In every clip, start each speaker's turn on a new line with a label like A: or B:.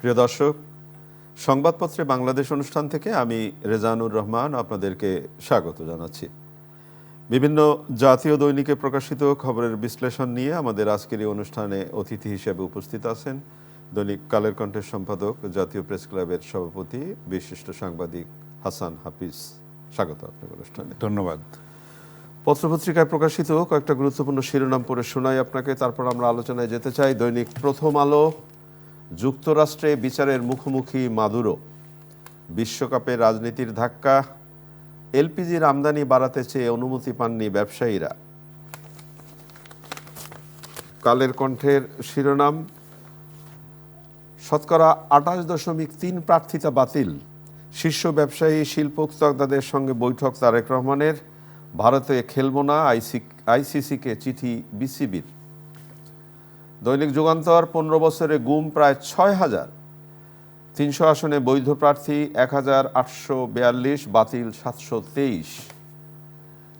A: প্রিয় দর্শক, সংবাদপত্রে বাংলাদেশ অনুষ্ঠান থেকে আমি রেজানুর রহমান আপনাদেরকে স্বাগত জানাচ্ছি। বিভিন্ন জাতীয় দৈনিকে প্রকাশিত খবরের বিশ্লেষণ নিয়ে আমাদের আজকের এই অনুষ্ঠানে অতিথি হিসেবে উপস্থিত আছেন দৈনিক কালের কণ্ঠের সম্পাদক, জাতীয় প্রেস ক্লাবের সভাপতি, বিশিষ্ট সাংবাদিক হাসান হাফিজ। স্বাগত আপনার অনুষ্ঠানে।
B: ধন্যবাদ।
A: পত্রপত্রিকায় প্রকাশিত কয়েকটা গুরুত্বপূর্ণ শিরোনাম পড়ে শোনাই আপনাকে, তারপর আমরা আলোচনায় যেতে চাই। দৈনিক প্রথম আলো, যুক্তরাষ্ট্রে বিচারের মুখোমুখি মাদুরো, বিশ্বকাপে রাজনীতির ধাক্কা, এলপিজির আমদানি বাড়াতে চেয়ে অনুমতি পাননি ব্যবসায়ীরা। কালের কণ্ঠের শিরোনাম, শতকরা 28.3 প্রার্থিতা বাতিল, শীর্ষ ব্যবসায়ী শিল্পোক্তাদের সঙ্গে বৈঠক তারেক রহমানের, ভারতে খেলব না আইসিসিকে চিঠি বিসিবির। দৈনিক যুগান্তর, 15 বছরে গুম প্রায় 6,000, 300 আসনে বৈধ প্রার্থী 1,842, বাতিল 723।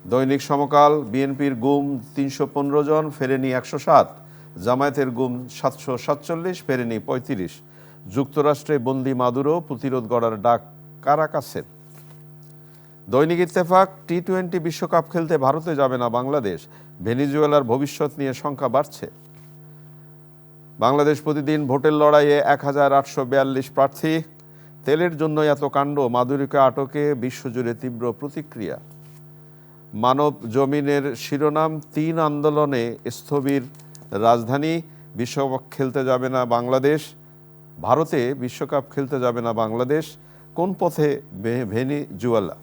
A: দৈনিক সমকাল, বিএনপির গুম 315 জন, ফেরেনি 107, জামায়াতের গুম 747, ফেরেনি 35। যুক্তরাষ্ট্রে বন্দি মাদুরো, প্রতিরোধ গড়ার ডাক কারাকাসের। দৈনিক ইত্তেফাক, টি-20 বিশ্বকাপ খেলতে ভারতে যাবে না বাংলাদেশ, ভেনেজুয়েলার ভবিষ্যৎ নিয়ে শঙ্কা বাড়ছে। বাংলাদেশ প্রতিদিন, ভোটের লড়াইয়ে 1,842 প্রার্থী, তেলের জন্য এত কাণ্ড, মাদুরোকে আটকে বিশ্বজুড়ে তীব্র প্রতিক্রিয়া। মানব জমিনের শিরোনাম, 3 আন্দোলনে স্থবির রাজধানী, বিশ্বকাপ খেলতে যাবে না বাংলাদেশ, ভারতে বিশ্বকাপ খেলতে যাবে না বাংলাদেশ, কোন পথে ভেনেজুয়েলা।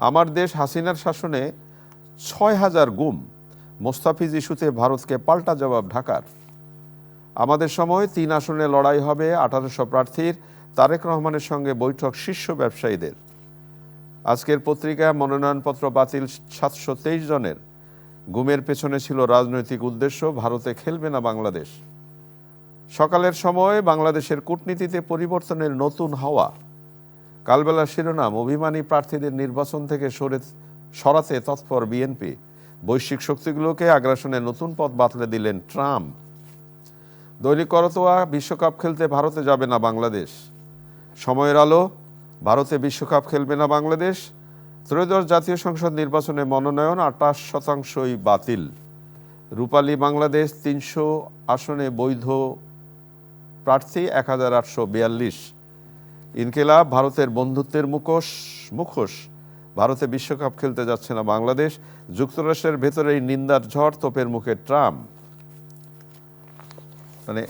A: আমার দেশ, হাসিনার শাসনে 6,000 গুম, মোস্তাফিজ ইস্যুতে ভারতকে পাল্টা জবাব ঢাকার। আমাদের সময় 3 আসনে লড়াই হবে, 1800 প্রার্থীর, তারেক রহমানের সঙ্গে বৈঠক শীর্ষ ব্যবসায়ীদের। আজকের পত্রিকা, মনোনয়নপত্র বাতিল 723 জনের, গুমের পেছনে ছিল রাজনৈতিক উদ্দেশ্য, ভারতে খেলবে না বাংলাদেশ। সকালের সময়, বাংলাদেশের কূটনীতিতে পরিবর্তনের নতুন হাওয়া। কালবেলার শিরোনাম, অভিমানী প্রার্থীদের নির্বাচন থেকে সরাতে তৎপর বিএনপি, বৈশ্বিক শক্তিগুলোকে আগ্রাসনের নতুন পথ বাতলে দিলেন ট্রাম্প। দৈনিক করতোয়া, বিশ্বকাপ খেলতে ভারতে যাবে না বাংলাদেশ। সময়ের আলো, ভারতে বিশ্বকাপ খেলবে না বাংলাদেশ, ত্রয়োদশ জাতীয় সংসদ নির্বাচনে মনোনয়ন 28%ই বাতিল। রূপালী বাংলাদেশ, 300 আসনে বৈধ প্রার্থী 1,842। ইনকিলাব, ভারতের বন্ধুত্বের মুখোশ, ভারতে বিশ্বকাপ খেলতে যাচ্ছে না বাংলাদেশ, যুক্তরাষ্ট্রের ভেতরেই নিন্দার ঝড়, তোপের মুখে ট্রাম্প। মানে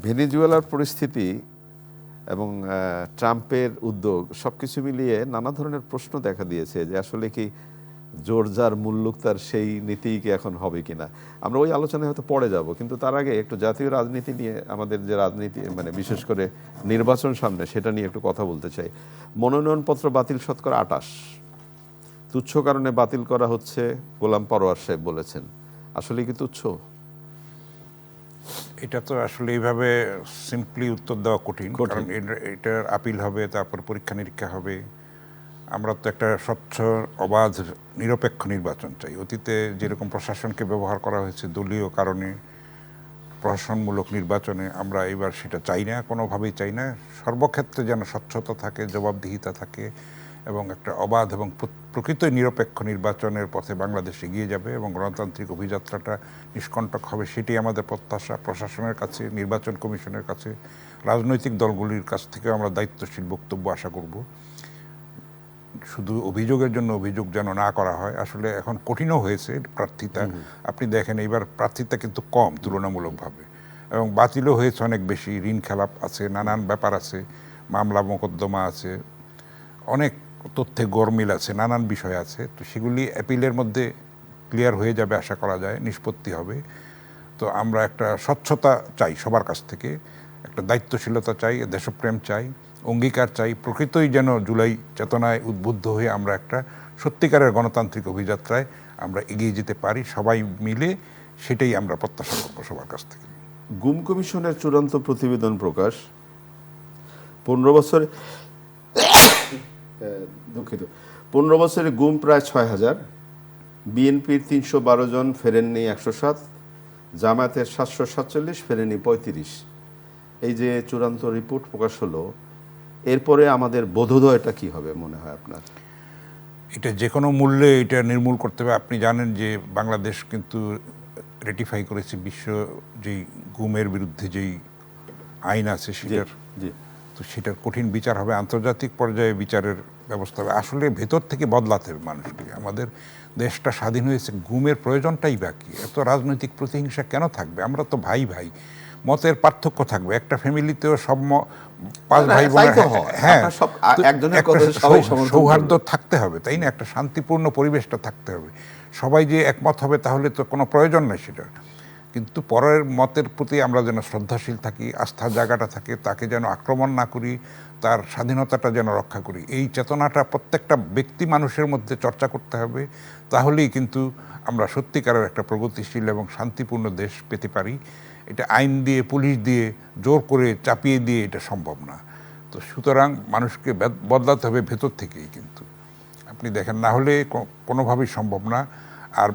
A: ভেনেজুয়েলার পরিস্থিতি এবং ট্রাম্পের উদ্যোগ সবকিছু মিলিয়ে নানা ধরনের প্রশ্ন দেখা দিয়েছে যে আসলে কি জোর যার মুল্লুক তার সেই নীতিই কি এখন হবে কিনা। আমরা ওই আলোচনায় হয়তো পড়ে যাব, কিন্তু তার আগে একটু জাতীয় রাজনীতি নিয়ে, আমাদের যে রাজনীতি মানে বিশেষ করে নির্বাচন সামনে, সেটা নিয়ে একটু কথা বলতে চাই। মনোনয়নপত্র বাতিল শতকরা 28, তুচ্ছ কারণে বাতিল করা হচ্ছে, গোলাম পরোয়ার সাহেব বলেছেন। আসলে কি তুচ্ছ?
B: এটা তো আসলে এইভাবে সিম্পলি উত্তর দেওয়া কঠিন, কারণ এটার আপিল হবে, তারপর পরীক্ষা নিরীক্ষা হবে। আমরা তো একটা স্বচ্ছ, অবাধ, নিরপেক্ষ নির্বাচন চাই। অতীতে যেরকম প্রশাসনকে ব্যবহার করা হয়েছে দলীয় কারণে প্রশাসনমূলক নির্বাচনে, আমরা এবার সেটা চাই না, কোনোভাবেই চাই না। সর্বক্ষেত্রে যেন স্বচ্ছতা থাকে, জবাবদিহিতা থাকে এবং একটা অবাধ এবং প্রকৃত নিরপেক্ষ নির্বাচনের পথে বাংলাদেশ এগিয়ে যাবে এবং গণতান্ত্রিক অভিযাত্রাটা নিষ্কণ্টক হবে, সেটি আমাদের প্রত্যাশা। প্রশাসনের কাছে, নির্বাচন কমিশনের কাছে, রাজনৈতিক দলগুলির কাছ থেকেও আমরা দায়িত্বশীল বক্তব্য আশা করব। শুধু অভিযোগের জন্য অভিযোগ যেন না করা হয়। আসলে এখন কঠিনও হয়েছে প্রার্থিতা। আপনি দেখেন এইবার প্রার্থিতা কিন্তু কম তুলনামূলকভাবে, এবং বাতিলও হয়েছে অনেক বেশি। ঋণ খেলাপ আছে, নানান ব্যাপার আছে, মামলা মোকদ্দমা আছে, অনেক তথ্যে গরমিল আছে, নানান বিষয় আছে। তো সেগুলি অ্যাপিলের মধ্যে ক্লিয়ার হয়ে যাবে আশা করা যায়, নিষ্পত্তি হবে। তো আমরা একটা স্বচ্ছতা চাই সবার কাছ থেকে, একটা দায়িত্বশীলতা চাই, দেশপ্রেম চাই, অঙ্গীকার চাই, প্রকৃতই যেন জুলাই চেতনায় উদ্বুদ্ধ হয়ে আমরা একটা সত্যিকারের গণতান্ত্রিক অভিযাত্রায় আমরা এগিয়ে যেতে পারি সবাই মিলে। সেটাই আমরা প্রত্যাশা করবো সবার কাছ থেকে।
A: গুম কমিশনের চূড়ান্ত প্রতিবেদন প্রকাশ। 15 বছরে 15 বছরে গুম প্রায় 6,000, বিএনপির 312 জন, ফেরেননি 107, জামায়াতের 747, ফেরেনি 35। এই যে চূড়ান্ত রিপোর্ট প্রকাশ হলো, এরপরে আমাদের বোধোদয়টা কি হবে মনে হয় আপনার?
B: এটা যে কোনো মূল্যে এটা নির্মূল করতে হবে। আপনি জানেন যে বাংলাদেশ কিন্তু রেটিফাই করেছে বিশ্ব যেই গুমের বিরুদ্ধে যেই আইন আছে সেটার,
A: জি,
B: তো সেটার কঠিন বিচার হবে, আন্তর্জাতিক পর্যায়ে বিচারের ব্যবস্থা হবে। আসলে ভেতর থেকে বদলাতে হবে মানুষকে। আমাদের দেশটা স্বাধীন হয়েছে, গুমের প্রয়োজনটাই বাকি। এত রাজনৈতিক প্রতিহিংসা কেন থাকবে? আমরা তো ভাই ভাই, মতের পার্থক্য থাকবে। একটা ফ্যামিলিতেও সব পাঁচ ভাই
A: তাই
B: বোনের,
A: তো হয়।
B: হ্যাঁ,
A: আপনার সব
B: তো
A: একজনের
B: একটা
A: কথা সবাই সমর্থন
B: সৌহার্দ্য
A: করবে।
B: থাকতে হবে, তাই না? একটা শান্তিপূর্ণ পরিবেশটা থাকতে হবে। সবাই যে একমত হবে তাহলে তো কোনো প্রয়োজন নেই সেটার। কিন্তু পরের মতের প্রতি আমরা যেন শ্রদ্ধাশীল থাকি, আস্থার জায়গাটা থাকে, তাকে যেন আক্রমণ না করি, তার স্বাধীনতাটা যেন রক্ষা করি। এই চেতনাটা প্রত্যেকটা ব্যক্তি মানুষের মধ্যে চর্চা করতে হবে। তাহলেই কিন্তু আমরা সত্যিকারের একটা প্রগতিশীল এবং শান্তিপূর্ণ দেশ পেতে পারি। এটা আইন দিয়ে, পুলিশ দিয়ে, জোর করে চাপিয়ে দিয়ে এটা সম্ভব না। তো সুতরাং মানুষকে বদলাতে হবে ভেতর থেকেই। কিন্তু আপনি দেখেন, না হলে কোনোভাবেই সম্ভব না। আর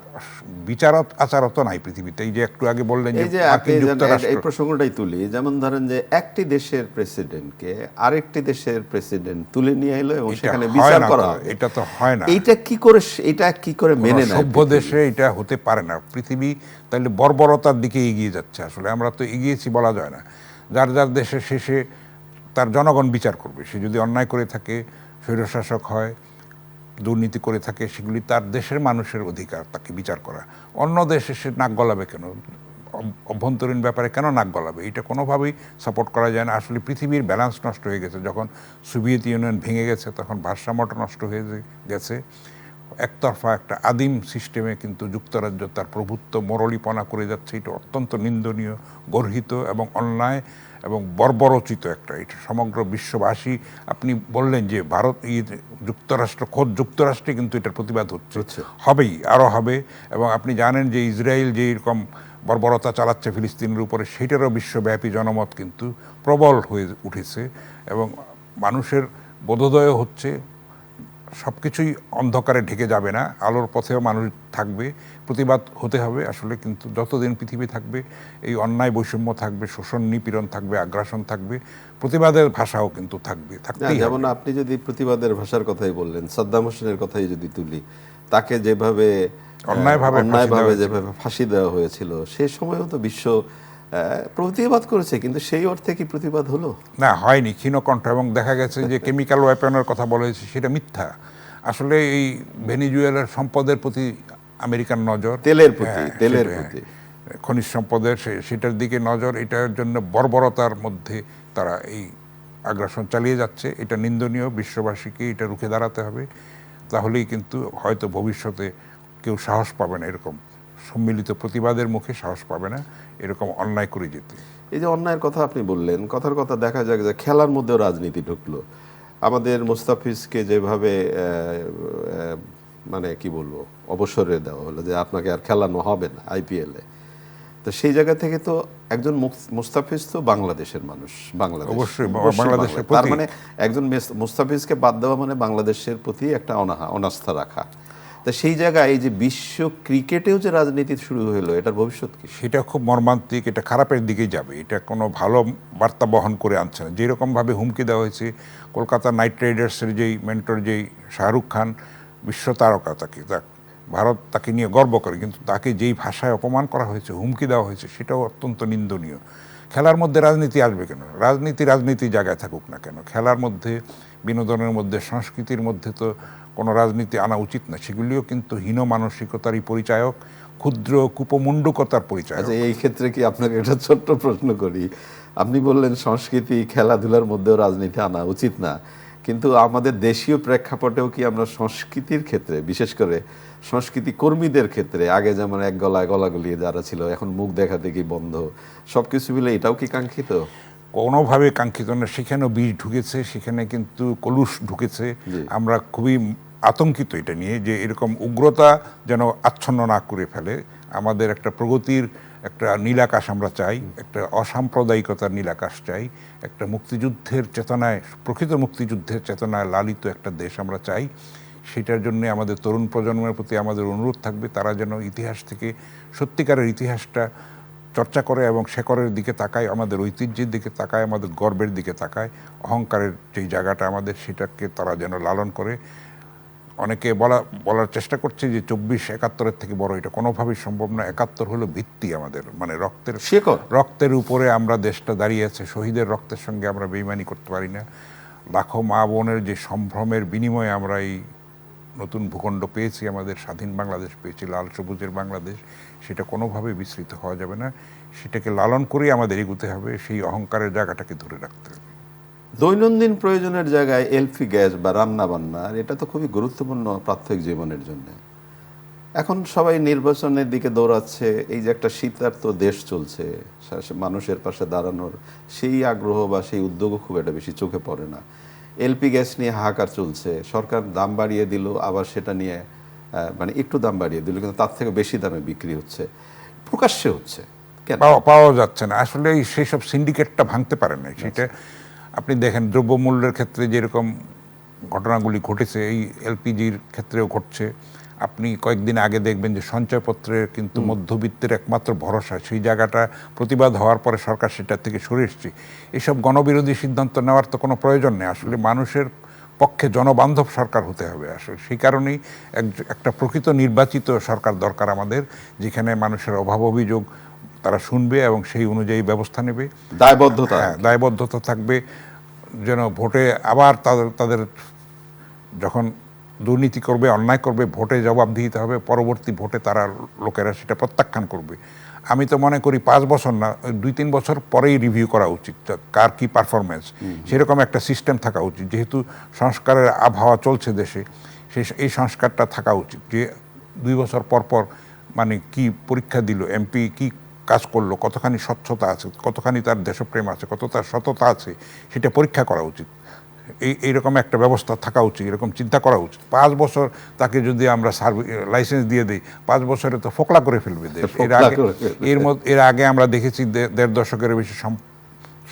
B: বিচার আচারও তো নাই পৃথিবীতে। এই যে একটু আগে বললেন যে
A: এই যে আপনি
B: মার্কিন যুক্তরাষ্ট্র,
A: এই প্রসঙ্গটাই তুলি, যেমন ধরেন যে একটি দেশের প্রেসিডেন্টকে আরেকটি দেশের প্রেসিডেন্ট তুলে নিয়ে এলো এবং
B: এটা
A: সেখানে
B: হয়
A: বিচার
B: না
A: করা
B: তো,
A: হবে।
B: এটা তো হয় না।
A: এটা কি করে মেনে নেয়
B: সভ্য
A: পৃথিবী?
B: দেশে এটা হতে পারে না। পৃথিবী তাহলে বর্বরতার দিকে এগিয়ে যাচ্ছে। আসলে আমরা তো এগিয়েছি বলা যায় না। যার যার দেশে শেষে তার জনগণ বিচার করবে। সে যদি অন্যায় করে থাকে, স্বৈরশাসক হয়, দুর্নীতি করে থাকে, সেগুলি তার দেশের মানুষের অধিকার তাকে বিচার করা। অন্য দেশে সে নাক গলাবে কেন? অভ্যন্তরীণ ব্যাপারে কেন নাক গলাবে? এটা কোনোভাবেই সাপোর্ট করা যায় না। আসলে পৃথিবীর ব্যালেন্স নষ্ট হয়ে গেছে। যখন সোভিয়েত ইউনিয়ন ভেঙে গেছে তখন ভারসাম্যটা নষ্ট হয়ে গেছে। একতরফা একটা আদিম সিস্টেমে কিন্তু যুক্তরাজ্য তার প্রভুত্ব মরলিপনা করে যাচ্ছে। এটা অত্যন্ত নিন্দনীয়, গর্হিত এবং অন্যায় এবং বর্বরচিত একটা। এটা সমগ্র বিশ্ববাসী, আপনি বললেন যে ভারত যুক্তরাষ্ট্র, খোদ যুক্তরাষ্ট্রে কিন্তু এটার প্রতিবাদ হচ্ছে, হবেই, আরও হবে। এবং আপনি জানেন যে ইসরায়েল যে এরকম বর্বরতা চালাচ্ছে ফিলিস্তিনের উপরে, সেটারও বিশ্বব্যাপী জনমত কিন্তু প্রবল হয়ে উঠেছে। এবং মানুষের বোধোদয় হচ্ছে সব কিছুই অন্ধকারে ঢেকে যাবে না, আলোর পথেও মানুষ থাকবে। প্রতিবাদ হতে হবে আসলে। কিন্তু যতদিন পৃথিবী থাকবে এই অন্যায় বৈষম্য থাকবে, শোষণ নিপীড়ন থাকবে, আগ্রাসন থাকবে, প্রতিবাদের ভাষাও কিন্তু থাকবে, থাকতেই
A: যেমন
B: হবে।
A: আপনি যদি প্রতিবাদের ভাষার কথাই বললেন, সাদ্দাম হোসেনের কথাই যদি তুলি, তাকে যেভাবে অন্যায়ভাবে যেভাবে ফাঁসি দেওয়া হয়েছিল, সেই সময়ও তো বিশ্ব প্রতিবাদ করেছে, কিন্তু সেই অর্থে কি প্রতিবাদ হলো?
B: না, হয়নি, ক্ষীণকণ্ঠ। এবং দেখা গেছে যে কেমিক্যাল ওয়েপনের কথা বলা হয়েছে, সেটা মিথ্যা। আসলে এই ভেনিজুয়েলার সম্পদের প্রতি আমেরিকান নজর,
A: তেলের প্রতি,
B: খনিজ সম্পদের সেটার দিকে নজর, এটার জন্য বর্বরতার মধ্যে তারা এই আগ্রাসন চালিয়ে যাচ্ছে। এটা নিন্দনীয়। বিশ্ববাসীকে এটা রুখে দাঁড়াতে হবে। তাহলেই কিন্তু হয়তো ভবিষ্যতে কেউ সাহস পাবে না, এরকম সম্মিলিত প্রতিবাদের মুখে সাহস পাবে না এরকম অন্যায় করে যেতে।
A: এই যে অন্যায়ের কথা আপনি বললেন, কথার কথা দেখা যাক যে খেলার মধ্যেও রাজনীতি ঢুকলো। আমাদের মুস্তাফিজকে যেভাবে মানে কি বলবো, অবসরে দেওয়া হলো, যে আপনাকে আর খেলানো হবে না আইপিএলে। তো সেই জায়গা থেকে তো একজন মুস্তাফিজ তো বাংলাদেশের মানুষ,
B: অবশ্যই
A: বাংলাদেশের, তার মানে একজন মুস্তাফিজকে বাদ দেওয়া মানে বাংলাদেশের প্রতি একটা অনাস্থা রাখা। তা সেই জায়গায় এই যে বিশ্ব ক্রিকেটেও যে রাজনীতি শুরু হলো, এটার ভবিষ্যৎ কি?
B: সেটা খুব মর্মান্তিক। এটা খারাপের দিকেই যাবে। এটা কোনো ভালো বার্তা বহন করে আনছে না। যেরকমভাবে হুমকি দেওয়া হয়েছে, কলকাতা নাইট রাইডার্সের যেই মেন্টর, যেই শাহরুখ খান, বিশ্ব তারকা, ভারত তাকে নিয়ে গর্ব করে, কিন্তু তাকে যেই ভাষায় অপমান করা হয়েছে, হুমকি দেওয়া হয়েছে, সেটাও অত্যন্ত নিন্দনীয়। খেলার মধ্যে রাজনীতি আসবে কেন? রাজনীতি জায়গায় থাকুক না কেন। খেলার মধ্যে, বিনোদনের মধ্যে, সংস্কৃতির মধ্যে তো কোনো রাজনীতি আনা উচিত না। সেগুলিও কিন্তু হীন মানসিকতারই পরিচায়ক, ক্ষুদ্র কুপমুণ্ডকতার পরিচায়ক।
A: আচ্ছা, এই ক্ষেত্রে কি আপনাকে একটা ছোট্ট প্রশ্ন করি। আপনি বললেন সংস্কৃতি, খেলাধুলার মধ্যেও রাজনীতি আনা উচিত না, কিন্তু আমাদের দেশীয় প্রেক্ষাপটেও কি আমরা সংস্কৃতির ক্ষেত্রে, বিশেষ করে সংস্কৃতি কর্মীদের ক্ষেত্রে, আগে যেমন এক গলায় গলাগলি যারা ছিল, এখন মুখ দেখা দেখি বন্ধ, সবকিছু মিলে এটাও কি কাঙ্ক্ষিত?
B: কোনোভাবে কাঙ্ক্ষিত না। সেখানেও বিষ ঢুকেছে, সেখানে কিন্তু কলুষ ঢুকেছে। আমরা খুবই আতঙ্কিত এটা নিয়ে, যে এরকম উগ্রতা যেন আচ্ছন্ন না করে ফেলে। আমাদের একটা প্রগতির একটা নীলাকাশ আমরা চাই, একটা অসাম্প্রদায়িকতার নীলাকাশ চাই, একটা মুক্তিযুদ্ধের চেতনায়, প্রকৃত মুক্তিযুদ্ধের চেতনায় লালিত একটা দেশ আমরা চাই। সেটার জন্য আমাদের তরুণ প্রজন্মের প্রতি আমাদের অনুরোধ থাকবে, তারা যেন ইতিহাস থেকে, সত্যিকারের ইতিহাসটা চর্চা করে এবং শেকড়ের দিকে তাকায়, আমাদের ঐতিহ্যের দিকে তাকায়, আমাদের গর্বের দিকে তাকায়, অহংকারের যেই জায়গাটা আমাদের সেটাকে তারা যেন লালন করে। অনেকে বলার চেষ্টা করছে যে 24-71 থেকে বড়, এটা কোনোভাবেই সম্ভব না। 71 হলো ভিত্তি আমাদের, মানে রক্তের উপরে আমরা দেশটা দাঁড়িয়ে আছে। শহীদের রক্তের সঙ্গে আমরা বেইমানি করতে পারি না। লাখো মা বোনের যে সম্ভ্রমের বিনিময়ে আমরা এই নতুন ভূখণ্ড পেয়েছি, আমাদের স্বাধীন বাংলাদেশ পেয়েছি, লাল সবুজের বাংলাদেশ, সেটা কোনোভাবেই বিস্মৃত হওয়া যাবে না। সেটাকে লালন করেই আমাদের এগোতে হবে, সেই অহংকারের জায়গাটাকে ধরে রাখতে হবে।
A: দৈনন্দিন প্রয়োজনের জায়গায় এলপি গ্যাস বা রান্না বান্না, এটা তো খুবই গুরুত্বপূর্ণ প্রাত্যহিক জীবনের জন্য। এখন সবাই নির্বাচনের দিকে দৌড়াচ্ছে, এই যে একটা শীতার্ত দেশ চলছে, মানুষের পাশে দাঁড়ানোর সেই আগ্রহ বা সেই উদ্যোগও খুব একটা বেশি চোখে পড়ে না। এলপি গ্যাস নিয়ে হাহাকার চলছে, সরকার দাম বাড়িয়ে দিল, আবার সেটা নিয়ে মানে একটু দাম বাড়িয়ে দিল, কিন্তু তার থেকে বেশি দামে বিক্রি হচ্ছে, প্রকাশ্যে হচ্ছে। কেন
B: পাওয়া যাচ্ছে না? আসলে সেই সব সিন্ডিকেটটা ভাঙতে পারে না। সেটা আপনি দেখেন, দ্রব্যমূল্যের ক্ষেত্রে যেরকম ঘটনাগুলি ঘটেছে, এই এলপিজির ক্ষেত্রেও ঘটছে। আপনি কয়েকদিন আগে দেখবেন যে সঞ্চয়পত্রের কিন্তু মধ্যবিত্তের একমাত্র ভরসা, সেই জায়গাটা প্রতিবাদ হওয়ার পরে সরকার সেটা থেকে সরে এসছে। এসব গণবিরোধী সিদ্ধান্ত নেওয়ার তো কোনো প্রয়োজন নেই। আসলে মানুষের পক্ষে জনবান্ধব সরকার হতে হবে। আসলে সেই কারণেই একটা প্রকৃত নির্বাচিত সরকার দরকার আমাদের, যেখানে মানুষের অভাব অভিযোগ তারা শুনবে এবং সেই অনুযায়ী ব্যবস্থা নেবে। দায়বদ্ধতা থাকবে, যেন ভোটে আবার তাদের যখন দুর্নীতি করবে, অন্যায় করবে, ভোটে জবাব দিতে হবে, পরবর্তী ভোটে তারা লোকেরা সেটা প্রত্যাখ্যান করবে। আমি তো মনে করি 5 বছর না, 2-3 বছর পরেই রিভিউ করা উচিত, কার কি পারফরমেন্স, সেরকম একটা সিস্টেম থাকা উচিত। যেহেতু সংস্কারের আবহাওয়া চলছে দেশে, এই সংস্কারটা থাকা উচিত যে 2 বছর পর পর মানে কি পরীক্ষা দিল, এমপি কি কাজ করলো, কতখানি স্বচ্ছতা আছে, কতখানি তার দেশপ্রেম আছে, কত তার সততা আছে, সেটা পরীক্ষা করা উচিত। এইরকম একটা ব্যবস্থা থাকা উচিত, এরকম চিন্তা করা উচিত। 5 বছর তাকে যদি আমরা লাইসেন্স দিয়ে দিই, 5 বছরে তো ফোকলা করে ফেলবে দেশ। এর আগে আমরা দেখেছি 1.5 দশকের বেশি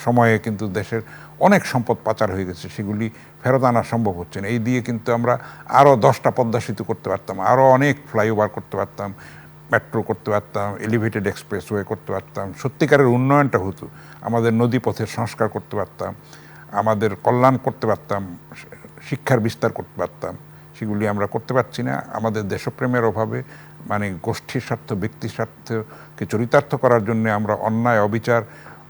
B: সময়ে কিন্তু দেশের অনেক সম্পদ পাচার হয়ে গেছে, সেগুলি ফেরত আনা সম্ভব হচ্ছে না। এই দিয়ে কিন্তু আমরা আরও 10টা পদ্মা সেতু করতে পারতাম, আরও অনেক ফ্লাইওভার করতে পারতাম, মেট্রো করতে পারতাম, এলিভেটেড এক্সপ্রেসওয়ে করতে পারতাম, সত্যিকারের উন্নয়নটা হতো। আমাদের নদীপথের সংস্কার করতে পারতাম, আমাদের কল্যাণ করতে পারতাম, শিক্ষার বিস্তার করতে পারতাম। সেগুলি আমরা করতে পারছি না। আমাদের দেশপ্রেমের অভাবে, মানে গোষ্ঠীর স্বার্থ, ব্যক্তি স্বার্থকে চরিতার্থ করার জন্য আমরা অন্যায়, অবিচার,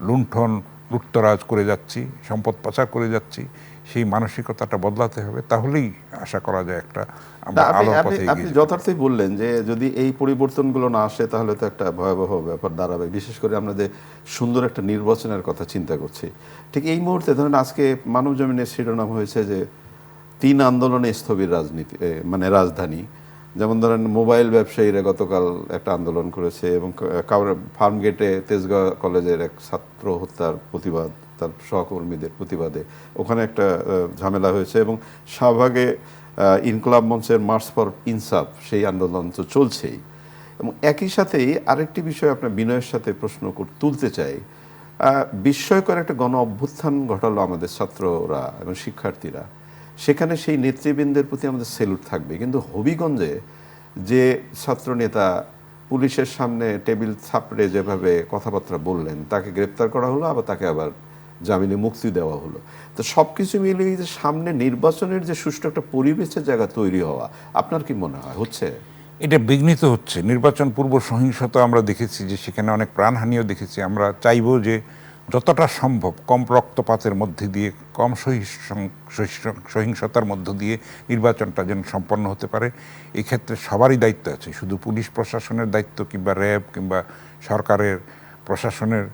B: লুণ্ঠন, লুটতরাজ করে যাচ্ছি, সম্পদ পাচার করে যাচ্ছি। সেই মানসিকতাটা বদলাতে হবে, তাহলেই আশা করা যায় একটা আমরা আলোর পথে এগিয়ে
A: আপনি যথার্থই বললেন যে যদি এই পরিবর্তনগুলো না আসে তাহলে তো একটা ভয়াবহ ব্যাপার দাঁড়াবে। বিশেষ করে আমরা যে সুন্দর একটা নির্বাচনের কথা চিন্তা করছি, ঠিক এই মুহূর্তে ধরেন আজকে মানব জমিনের শিরোনাম হয়েছে যে 3 আন্দোলনে স্থবির রাজনীতি, মানে রাজধানী। যেমন ধরেন মোবাইল ব্যবসায়ীরা গতকাল একটা আন্দোলন করেছে, এবং ফার্ম গেটে তেজগাঁ কলেজের এক ছাত্র হত্যার প্রতিবাদ, তার সহকর্মীদের প্রতিবাদে ওখানে একটা ঝামেলা হয়েছে, এবং শাহবাগে ইনকলাব মঞ্চের মার্চ ফর ইনসাফ, সেই আন্দোলন তো চলছেই। এবং একই সাথেই আরেকটি বিষয় আপনার বিনয়ের সাথে প্রশ্ন তুলতে চাই। বিস্ময়কর একটা গণ অভ্যুত্থান ঘটালো আমাদের ছাত্ররা এবং শিক্ষার্থীরা, সেখানে সেই নেতৃবৃন্দের প্রতি আমাদের সেলুট থাকবে। কিন্তু হবিগঞ্জে যে ছাত্রনেতা পুলিশের সামনে টেবিল থাপড়ে যেভাবে কথাবার্তা বললেন, তাকে গ্রেপ্তার করা হলো, আবার তাকে আবার জামিনে মুক্তি দেওয়া হলো। তো সব কিছু মিলিয়ে যে সামনে নির্বাচনের যে সুষ্ঠু একটা পরিবেশের জায়গা তৈরি হওয়া, আপনার কি মনে হয় হচ্ছে?
B: এটা বিঘ্নিত হচ্ছে। নির্বাচন পূর্ব সহিংসতা আমরা দেখেছি, যে সেখানে অনেক প্রাণহানিও দেখেছি। আমরা চাইব যে যতটা সম্ভব কম রক্তপাতের মধ্যে দিয়ে, কম সহিংসতার মধ্য দিয়ে নির্বাচনটা যেন সম্পন্ন হতে পারে। এই ক্ষেত্রে সবারই দায়িত্ব আছে, শুধু পুলিশ প্রশাসনের দায়িত্ব কিংবা র্যাব কিংবা সরকারের প্রশাসনের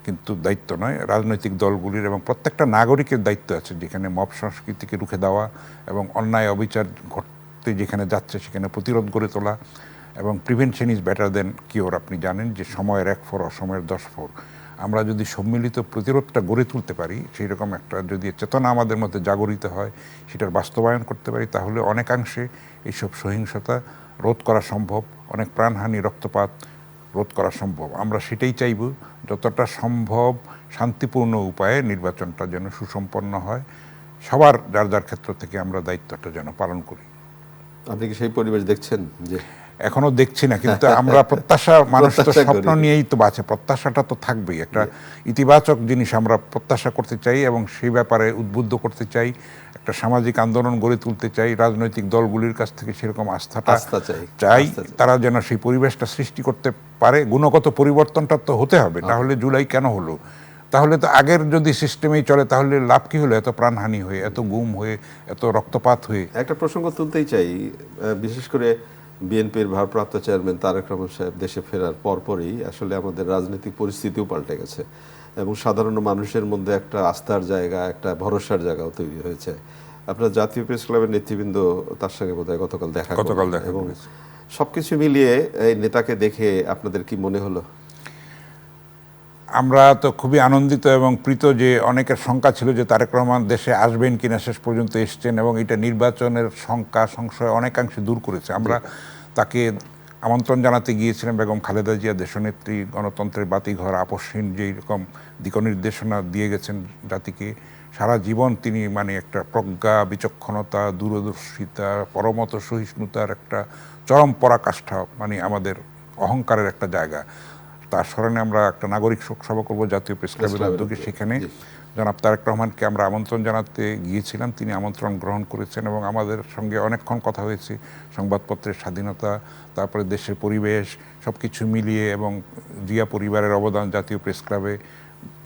B: কিন্তু দায়িত্ব নয়, রাজনৈতিক দলগুলির এবং প্রত্যেকটা নাগরিকের দায়িত্ব আছে, যেখানে মব সংস্কৃতিকে রুখে দেওয়া এবং অন্যায় অবিচার ঘটতে যেখানে যাচ্ছে সেখানে প্রতিরোধ গড়ে তোলা। এবং prevention is better then cure. আপনি জানেন যে সময়ের 1 ফোর, অসময়ের 10 ফোর। আমরা যদি সম্মিলিত প্রতিরোধটা গড়ে তুলতে পারি, সেই রকম একটা যদি চেতনা আমাদের মধ্যে জাগরিত হয়, সেটার বাস্তবায়ন করতে পারি, তাহলে অনেকাংশে এইসব সহিংসতা রোধ করা সম্ভব, অনেক প্রাণহানি, রক্তপাত রোধ করা সম্ভব। আমরা সেটাই চাইব, যতটা সম্ভব শান্তিপূর্ণ উপায়ে নির্বাচনটা যেন সুসম্পন্ন হয়। সবার যার যার ক্ষেত্র থেকে আমরা দায়িত্বটা যেন পালন করি।
A: আপনি কি সেই পরিবেশ দেখছেন? যে
B: এখনো দেখছি না, কিন্তু আমরা প্রত্যাশা, মানুষ তো
A: প্রত্যাশা
B: স্বপ্ন
A: করি।
B: নিয়েই তো বাঁচে, প্রত্যাশাটা তো থাকবেই। একটা ইতিবাচক জিনিস আমরা প্রত্যাশা করতে চাই এবং সেই ব্যাপারে উদ্বুদ্ধ করতে চাই, একটা সামাজিক আন্দোলন গড়ে তুলতে চাই, রাজনৈতিক দলগুলির কাছ থেকে সেরকম
A: আস্থা চাই।
B: চাই,
A: আস্থা চাই।
B: তারা যেন সেই পরিবেশটা সৃষ্টি করতে পারে। গুণগত পরিবর্তনটা তো হতে হবে, তাহলে জুলাই কেন হলো? তাহলে তো আগের যদি সিস্টেমেই চলে তাহলে লাভ কি হলো? এত প্রাণহানি হয়ে, এত গুম হয়ে, এত রক্তপাত হয়ে।
A: একটা প্রসঙ্গ তুলতেই চাই, বিশেষ করে বিএনপির ভারপ্রাপ্ত চেয়ারম্যান তারেক রহমান সাহেব দেশে ফেরার পরপরই আসলে আমাদের রাজনৈতিক পরিস্থিতিও পাল্টে গেছে এবং সাধারণ মানুষের মধ্যে একটা আস্থার জায়গা, একটা ভরসার জায়গাও তৈরি হয়েছে। আপনার জাতীয় প্রেস ক্লাবের নেতৃবৃন্দ তার সঙ্গে বোধহয় গতকাল দেখা করলেন এবং সবকিছু মিলিয়ে এই নেতাকে দেখে আপনাদের কি মনে হলো?
B: আমরা তো খুবই আনন্দিত এবং প্রীত যে অনেকের শঙ্কা ছিল যে তারেক রহমান দেশে আসবেন কিনা, শেষ পর্যন্ত এসছেন এবং এটা নির্বাচনের শঙ্কা সংশয় অনেকাংশে দূর করেছে। আমরা তাকে আমন্ত্রণ জানাতে গিয়েছিলাম, বেগম খালেদা জিয়া দেশনেত্রী, গণতন্ত্রের বাতিঘর, আপসহীন যেই রকম দিক নির্দেশনা দিয়ে গেছেন জাতিকে, সারা জীবন তিনি মানে একটা প্রজ্ঞা, বিচক্ষণতা, দূরদর্শিতা, পরমত সহিষ্ণুতার একটা চরম পরাকাষ্ঠা, মানে আমাদের অহংকারের একটা জায়গা। তার স্মরণে আমরা একটা নাগরিক শোক সভা করবো জাতীয় প্রেস ক্লাবের উদ্যোগে। সেখানে জনাব তারেক রহমানকে আমরা আমন্ত্রণ জানাতে গিয়েছিলাম, তিনি আমন্ত্রণ গ্রহণ করেছেন এবং আমাদের সঙ্গে অনেকক্ষণ কথা হয়েছে সংবাদপত্রের স্বাধীনতা, তারপরে দেশের পরিবেশ, সব কিছু মিলিয়ে, এবং জিয়া পরিবারের অবদান জাতীয় প্রেস ক্লাবে,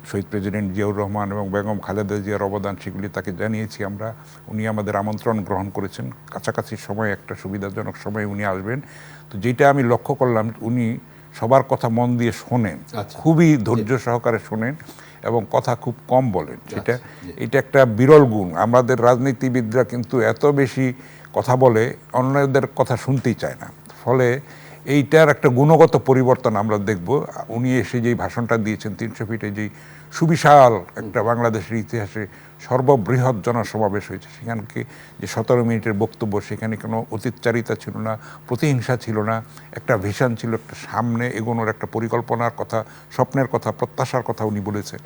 B: শহীদ প্রেসিডেন্ট জিয়াউর রহমান এবং বেগম খালেদা জিয়ার অবদান, সেগুলি তাকে জানিয়েছি আমরা। উনি আমাদের আমন্ত্রণ গ্রহণ করেছেন। কাছাকাছি সময়, একটা সুবিধাজনক সময় উনি আসবেন। তো যেটা আমি লক্ষ্য করলাম, উনি সবার কথা মন দিয়ে শোনেন, খুবই ধৈর্য সহকারে শোনেন এবং কথা খুব কম বলেন। এটা একটা বিরল গুণ। আমাদের রাজনীতিবিদরা কিন্তু এত বেশি কথা বলে, অন্যদের কথা শুনতেই চায় না। ফলে এইটার একটা গুণগত পরিবর্তন আমরা দেখব। উনি এসে যেই ভাষণটা দিয়েছেন 300 ফিটে, যেই সুবিশাল একটা বাংলাদেশের ইতিহাসে সর্ববৃহৎ জনসমাবেশ হয়েছে, সেখানকে যে 17 মিনিটের বক্তব্য, সেখানে কোনো অতীতচারিতা ছিল না, প্রতিহিংসা ছিল না, একটা ভিশন ছিল, একটা সামনে এগোনোর একটা পরিকল্পনার কথা, স্বপ্নের কথা, প্রত্যাশার কথা উনি বলেছেন।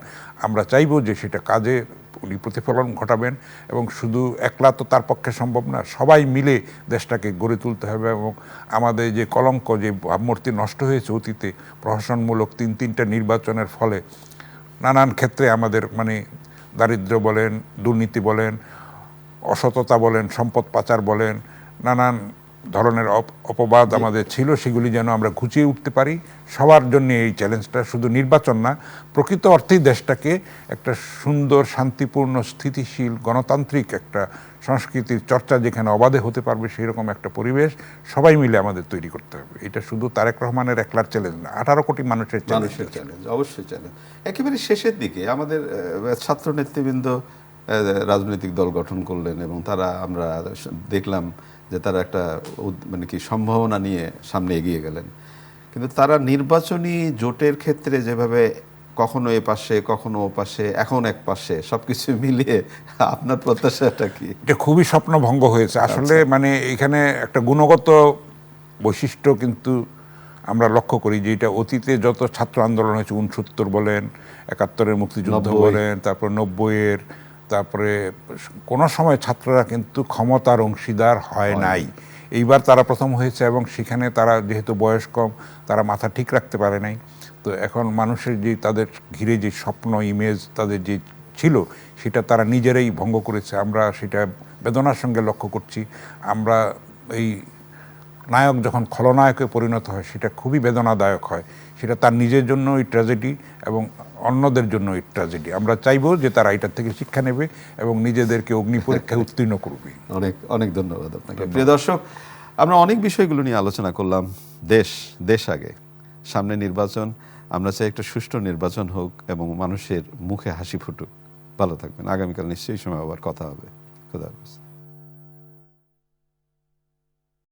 B: আমরা চাইব যে সেটা কাজে উনি প্রতিফলন ঘটাবেন এবং শুধু একলা তো তার পক্ষে সম্ভব না, সবাই মিলে দেশটাকে গড়ে তুলতে হবে। এবং আমাদের যে কলঙ্ক, যে ভাবমূর্তি নষ্ট হয়েছে অতীতে প্রহসনমূলক 3টা নির্বাচনের ফলে, নানান ক্ষেত্রে আমাদের মানে দারিদ্র্য বলেন, দুর্নীতি বলেন, অসততা বলেন, সম্পদ পাচার বলেন, নানান ধরনের অপবাদ আমাদের ছিল, সেগুলি যেন আমরা ঘুচিয়ে উঠতে পারি। সবার জন্য এই চ্যালেঞ্জটা, শুধু নির্বাচন না, প্রকৃত অর্থেই দেশটাকে একটা সুন্দর, শান্তিপূর্ণ, স্থিতিশীল, গণতান্ত্রিক একটা সংস্কৃতির চর্চা যেখানে অবাধে হতে পারবে, সেই রকম একটা পরিবেশ সবাই মিলে আমাদের তৈরি করতে হবে। এটা শুধু তারেক রহমানের একলার চ্যালেঞ্জ না, 18 কোটি মানুষের চ্যালেঞ্জ।
A: অবশ্যই চ্যালেঞ্জ। একেবারে শেষের দিকে আমাদের ছাত্র নেতৃবৃন্দ রাজনৈতিক দল গঠন করলেন এবং তারা, আমরা দেখলাম যে তারা একটা মানে কি সম্ভাবনা নিয়ে সামনে এগিয়ে গেলেন, কিন্তু তারা নির্বাচনী জোটের ক্ষেত্রে যেভাবে কখনো এ পাশে, কখনো ও পাশে, এখন এক পাশে, সবকিছু মিলিয়ে আপনার প্রত্যাশাটা কি?
B: এটা খুবই স্বপ্নভঙ্গ হয়েছে আসলে। মানে এখানে একটা গুণগত বৈশিষ্ট্য কিন্তু আমরা লক্ষ্য করি, যে এটা অতীতে যত ছাত্র আন্দোলন হয়েছে, 69 বলেন, 71-এর মুক্তিযুদ্ধ বলেন, তারপর 90-এর, তারপরে কোনো সময় ছাত্ররা কিন্তু ক্ষমতার অংশীদার হয় নাই। এইবার তারা প্রথম হয়েছে এবং সেখানে তারা যেহেতু বয়স কম, তারা মাথা ঠিক রাখতে পারে নাই। তো এখন মানুষের যে তাদের ঘিরে যে স্বপ্ন, ইমেজ তাদের যে ছিল, সেটা তারা নিজেরাই ভঙ্গ করেছে। আমরা সেটা বেদনার সঙ্গে লক্ষ্য করছি। আমরা এই নায়ক যখন খলনায়কে পরিণত হয়, সেটা খুবই বেদনাদায়ক হয়। সেটা তার নিজের জন্য এই ট্র্যাজেডি এবং অন্যদের জন্য এই ট্র্যাজেডি। আমরা চাইবো যে তারা এটার থেকে শিক্ষা নেবে এবং নিজেদেরকে অগ্নি পরীক্ষায় উত্তীর্ণ করবে।
A: অনেক অনেক ধন্যবাদ আপনাকে। প্রিয় দর্শক, আমরা অনেক বিষয়গুলো নিয়ে আলোচনা করলাম। দেশ আগে, সামনে নির্বাচন, আমরা চাই একটা সুষ্ঠু নির্বাচন হোক এবং মানুষের মুখে হাসি ফুটুক। ভালো থাকবেন। আগামীকাল নিশ্চয়ই সময় আবার কথা হবে। খুদা হাফেজ।